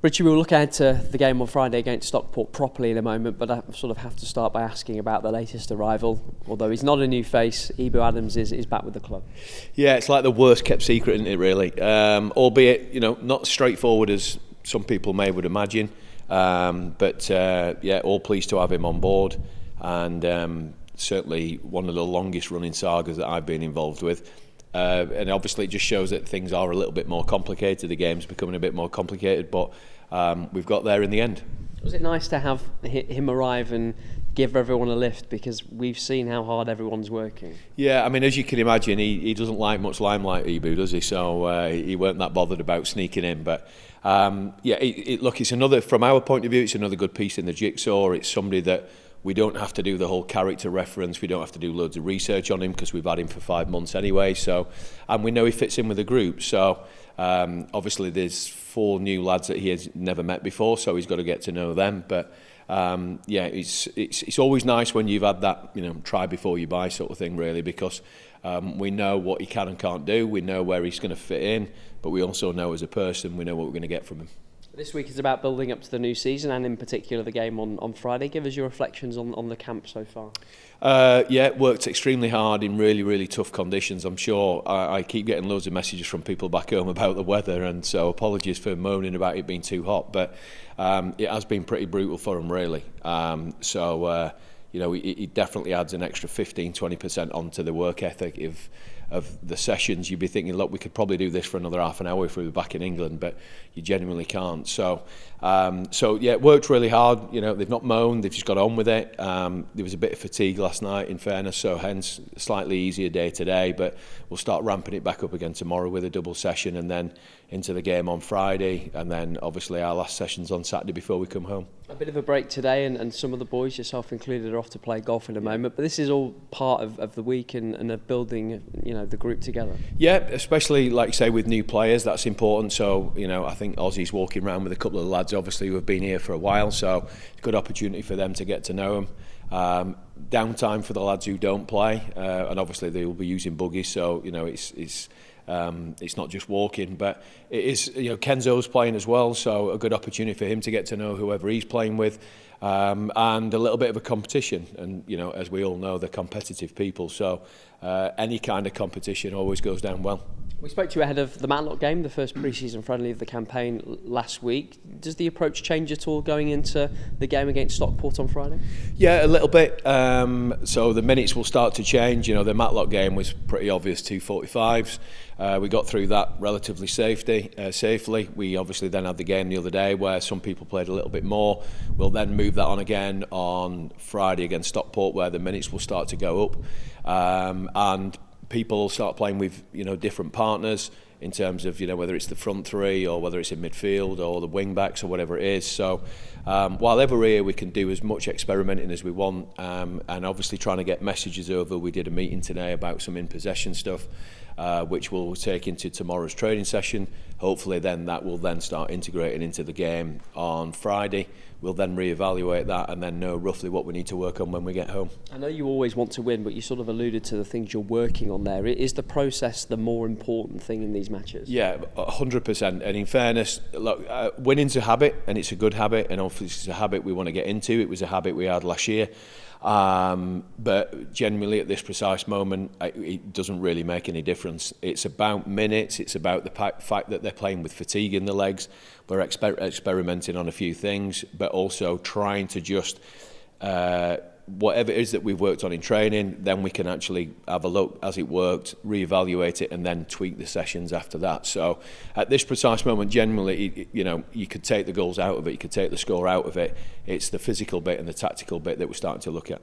Richie, we'll look ahead to the game on Friday against Stockport properly in a moment, but I sort of have to start by asking about the latest arrival. Although he's not a new face, Ibu Adams is back with the club. Yeah, it's like the worst kept secret, isn't it, really? Albeit, not as straightforward as some people may would imagine. But all pleased to have him on board, and certainly one of the longest running sagas that I've been involved with. And obviously it just shows that things are a little bit more complicated. The game's becoming a bit more complicated, but we've got there in the end. Was it nice to have him arrive and give everyone a lift, because we've seen how hard everyone's working? Yeah, I mean, as you can imagine, he doesn't like much limelight, Ibu, does he? So he weren't that bothered about sneaking in. But look, it's another, from our point of view, it's another good piece in the jigsaw. It's somebody that we don't have to do the whole character reference. We don't have to do loads of research on him because we've had him for 5 months anyway. So, and we know he fits in with the group. So obviously there's 4 new lads that he has never met before, so he's got to get to know them. But it's always nice when you've had that, try before you buy sort of thing, really, because we know what he can and can't do. We know where he's going to fit in, but we also know as a person, we know what we're going to get from him. This week is about building up to the new season, and in particular the game on Friday. Give us your reflections on the camp so far. Worked extremely hard in really, really tough conditions. I'm sure I keep getting loads of messages from people back home about the weather, and so apologies for moaning about it being too hot, but it has been pretty brutal for them, really. It definitely adds an extra 15-20% onto the work ethic of the sessions. You'd be thinking, look, we could probably do this for another half an hour if we were back in England, but you genuinely can't. So it worked really hard. They've not moaned, they've just got on with it. There was a bit of fatigue last night, in fairness, so hence a slightly easier day today, but we'll start ramping it back up again tomorrow with a double session, and then into the game on Friday, and then obviously our last session's on Saturday before we come home. A bit of a break today, and some of the boys, yourself included, are off to play golf in a moment, but this is all part of the week and of building the group together. Yeah, especially like you say with new players, that's important. So I think Aussie's walking around with a couple of lads obviously who have been here for a while, so it's a good opportunity for them to get to know him. Downtime for the lads who don't play, and obviously they will be using buggies, so it's not just walking, but it is, Kenzo's playing as well, so a good opportunity for him to get to know whoever he's playing with, and a little bit of a competition. And as we all know, they're competitive people, so any kind of competition always goes down well. We spoke to you ahead of the Matlock game, the first pre-season friendly of the campaign last week. Does the approach change at all going into the game against Stockport on Friday? Yeah, a little bit. So the minutes will start to change. The Matlock game was pretty obvious 2:45s. We got through that relatively safely. We obviously then had the game the other day where some people played a little bit more. We'll then move that on again on Friday against Stockport, where the minutes will start to go up. And people will start playing with different partners in terms of whether it's the front three or whether it's in midfield or the wing backs or whatever it is. So while we're here, we can do as much experimenting as we want, and obviously trying to get messages over. We did a meeting today about some in possession stuff, which we'll take into tomorrow's training session. Hopefully then that will then start integrating into the game on Friday. We'll then reevaluate that and then know roughly what we need to work on when we get home. I know you always want to win, but you sort of alluded to the things you're working on there. Is the process the more important thing in these matches? Yeah, 100%. And in fairness, look, winning's a habit, and it's a good habit, and obviously it's a habit we want to get into. It was a habit we had last year. But generally at this precise moment, it doesn't really make any difference. It's about minutes, it's about the fact that they're playing with fatigue in the legs. We're experimenting on a few things, but also trying to just whatever it is that we've worked on in training, then we can actually have a look as it worked, reevaluate it, and then tweak the sessions after that. So at this precise moment, generally, you could take the goals out of it, you could take the score out of it. It's the physical bit and the tactical bit that we're starting to look at.